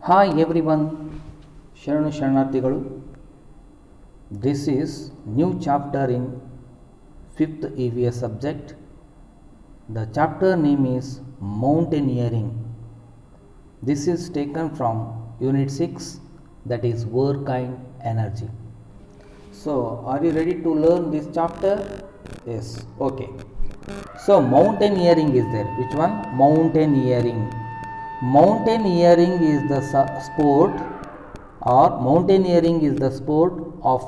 Hi everyone, Sharanu Sharanarthigalu. This is new chapter in 5th EVS subject. The chapter name is Mountaineering. This is taken from Unit 6, that is Work and Energy. So, are you ready to learn this chapter? Yes, okay. So, mountaineering is there. Which one? Mountaineering. Mountaineering is the sport, or mountaineering is the sport of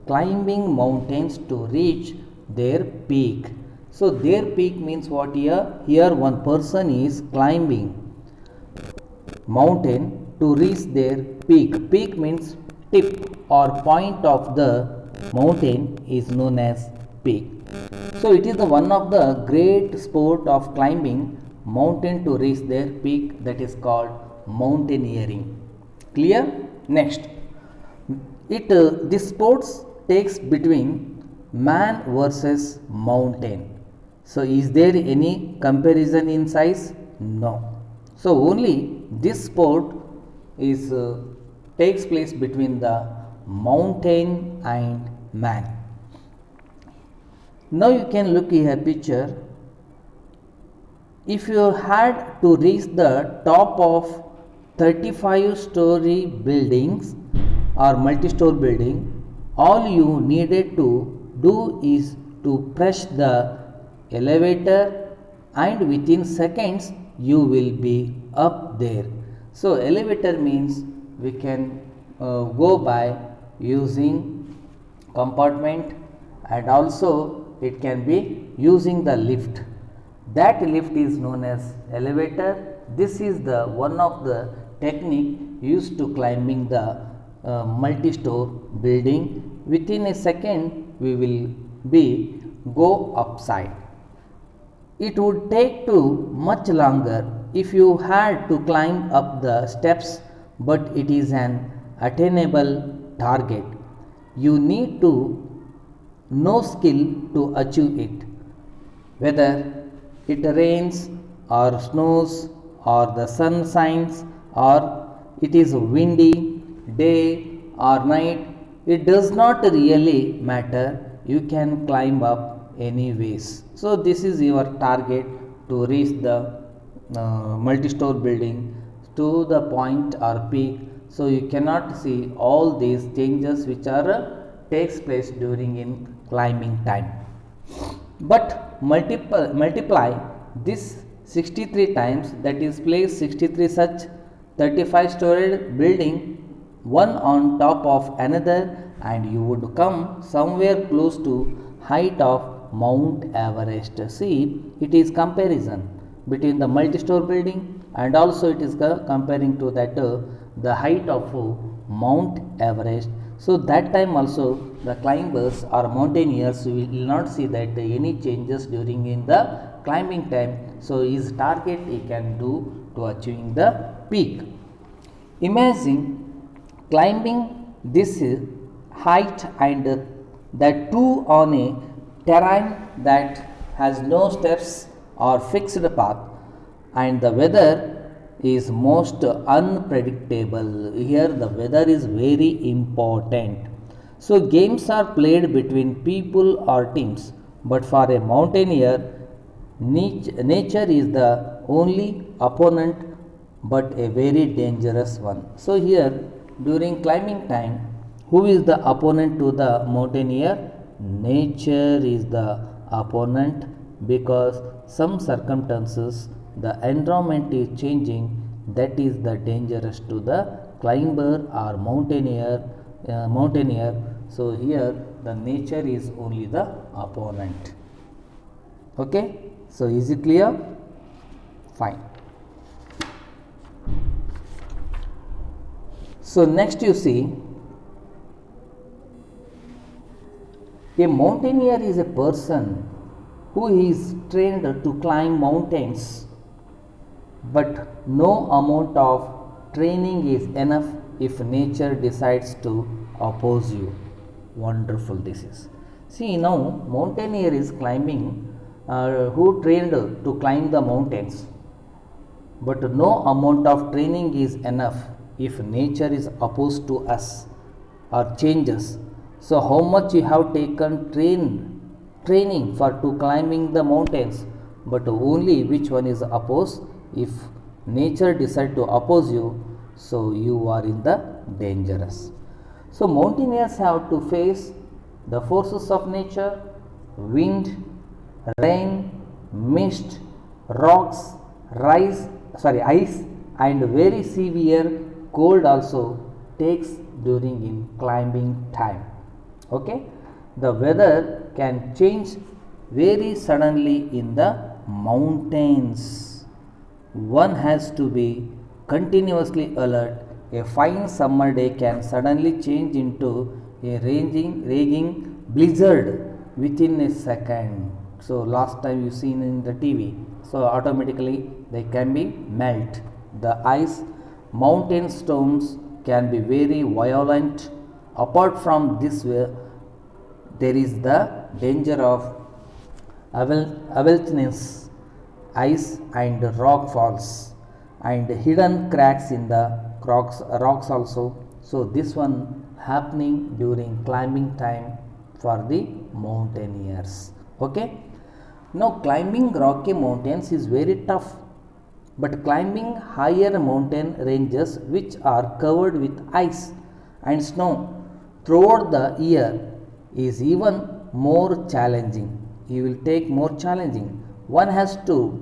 climbing mountains to reach their peak. So, their peak means what here? Here, one person is climbing mountain to reach their peak. Peak means tip or point of the mountain is known as peak. So it is the one of the great sport of climbing mountain to reach their peak, that is called mountaineering. Clear? Next, this sports takes between man versus mountain. So is there any comparison in size? No. So only this sport is takes place between the mountain and man. Now you can look at a picture. If you had to reach the top of 35-story buildings or multi-store building, all you needed to do is to press the elevator and within seconds you will be up there. So elevator means we can go by using compartment, and also it can be using the lift. That lift is known as elevator. This is the one of the technique used to climbing the multi-store building. Within a second we will be go upside. It would take too much longer if you had to climb up the steps, but it is an attainable target. You need to know skill to achieve it. Whether it rains or snows or the sun shines or it is windy day or night, it does not really matter. You can climb up anyways. So this is your target to reach the multi-store building to the point or peak. So you cannot see all these changes which are takes place during in climbing time. But multiply this 63 times, that is place 63 such 35-story building one on top of another, and you would come somewhere close to height of Mount Everest. See, it is comparison between the multi-store building, and also it is comparing to that the height of Mount Everest. So that time also the climbers or mountaineers will not see that any changes during in the climbing time. So his target he can do to achieving the peak. Imagine climbing this height and that too on a terrain that has no steps or fixed path, and the weather is most unpredictable. Here the weather is very important. So games are played between people or teams, but for a mountaineer, nature is the only opponent, but a very dangerous one. So here during climbing time, who is the opponent to the mountaineer? Nature is the opponent, because some circumstances the environment is changing, that is the dangerous to the climber or mountaineer. So here the nature is only the opponent. Okay, so is it clear? Fine. So next you see, a mountaineer is a person who is trained to climb mountains, but no amount of training is enough if nature decides to oppose you. Wonderful this is. See, now mountaineer is climbing, who trained to climb the mountains, but no amount of training is enough if nature is opposed to us or changes. So how much you have taken training for to climbing the mountains, but only which one is opposed. If nature decide to oppose you, so you are in the dangerous. So mountaineers have to face the forces of nature, wind, rain, mist, rocks, ice, and very severe cold also takes during in climbing time. Okay, the weather can change very suddenly in the mountains. One has to be continuously alert. A fine summer day can suddenly change into a raging blizzard within a second. So last time you seen in the TV, so automatically they can be melt. The ice, mountain storms can be very violent. Apart from this, there is the danger of avalanches, ice and rock falls, and hidden cracks in the rocks also. So this one happening during climbing time for the mountaineers. Okay. Now climbing rocky mountains is very tough, but climbing higher mountain ranges which are covered with ice and snow throughout the year is even more challenging. You will take more challenging. One has to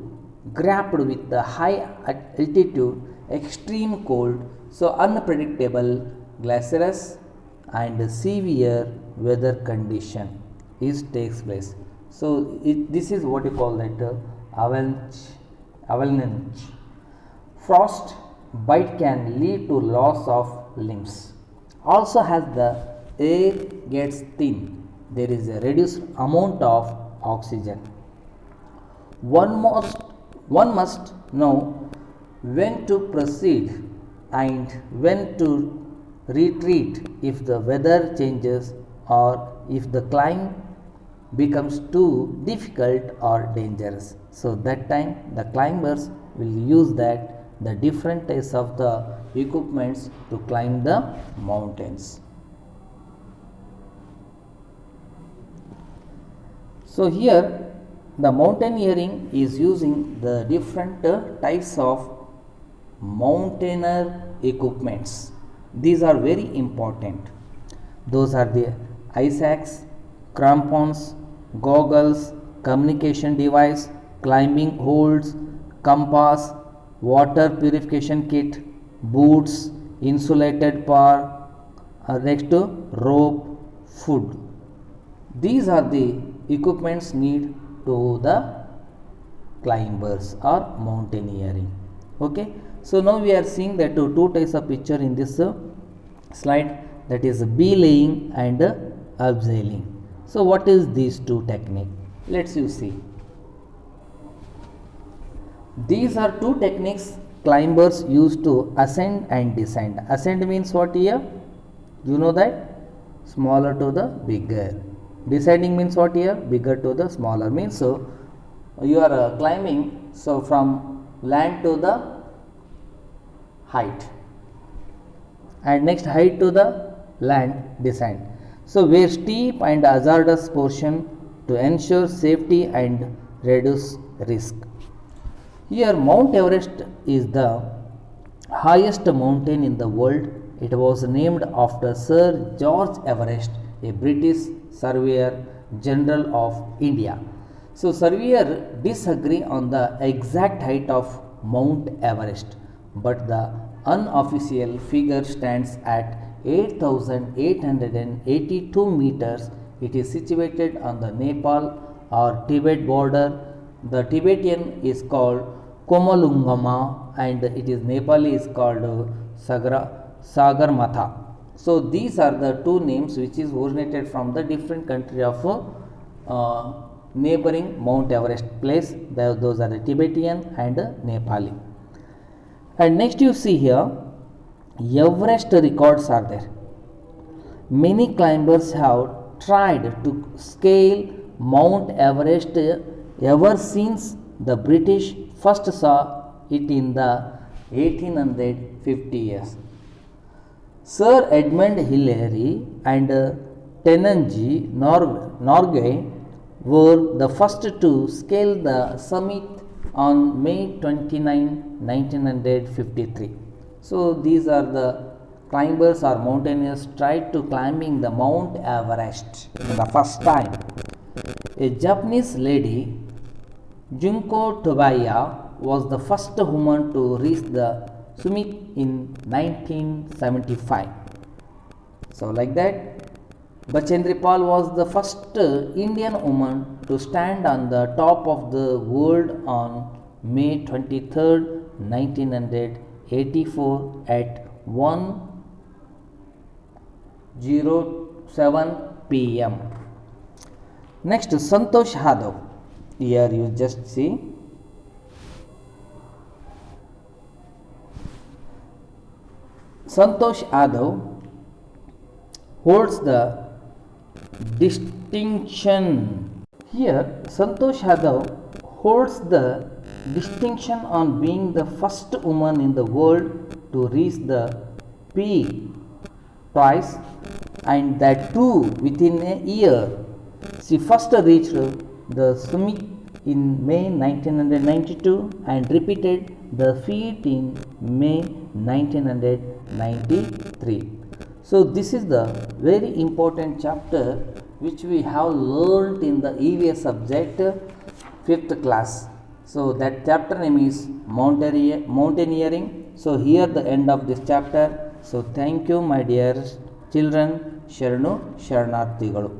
grapple with the high altitude, extreme cold, so unpredictable glaciers and severe weather condition is takes place. So this is what you call that avalanche. Frost bite can lead to loss of limbs. Also, as the air gets thin, there is a reduced amount of oxygen. One must, one must know when to proceed and when to retreat if the weather changes or if the climb becomes too difficult or dangerous. So that time the climbers will use that the different types of the equipments to climb the mountains. So here the mountaineering is using the different types of mountaineer equipments. These are very important. Those are the ice axe, crampons, goggles, communication device, climbing holds, compass, water purification kit, boots, insulated bar, next to rope, food. These are the equipments need to the climbers or mountaineering. Okay, so now we are seeing that two types of picture in this slide, that is belaying and abseiling. So what is these two technique? Let's you see. These are two techniques climbers use to ascend and descend. Ascend means what here? You know that? Smaller to the bigger. Descending means what here? Bigger to the smaller. Means so you are climbing so from land to the height, and next height to the land descent. So where steep and hazardous portion to ensure safety and reduce risk. Here Mount Everest is the highest mountain in the world. It was named after Sir George Everest, a British Surveyor General of India. So surveyor disagree on the exact height of Mount Everest, but the unofficial figure stands at 8,882 meters. It is situated on the Nepal or Tibet border. The Tibetan is called Komalungama and it is Nepali is called Sagarmatha. So these are the two names which is originated from the different country of neighboring Mount Everest place. Those are the Tibetan and Nepali. And next you see here Everest records are there. Many climbers have tried to scale Mount Everest ever since the British first saw it in the 1850 years. Sir Edmund Hillary and Tenanji Norgay were the first to scale the summit on May 29, 1953. So these are the climbers or mountaineers tried to climbing the Mount Everest for the first time. A Japanese lady, Junko Tobaya, was the first woman to reach the summit in 1975. So like that, Bachendri Pal was the first Indian woman to stand on the top of the world on May 23rd, 1984 at 1:07 p.m. Next, Santosh Yadav. Here you just see. Santosh Yadav holds the distinction. Here, Santosh Yadav holds the distinction on being the first woman in the world to reach the peak twice, and that too within a year. She first reached the summit in May 1992 and repeated the feat in May 1993. So this is the very important chapter which we have learned in the EVS subject 5th class. So that chapter name is mountaineering. So here the end of this chapter. So thank you my dear children. Sharanu Sharanarthigalu.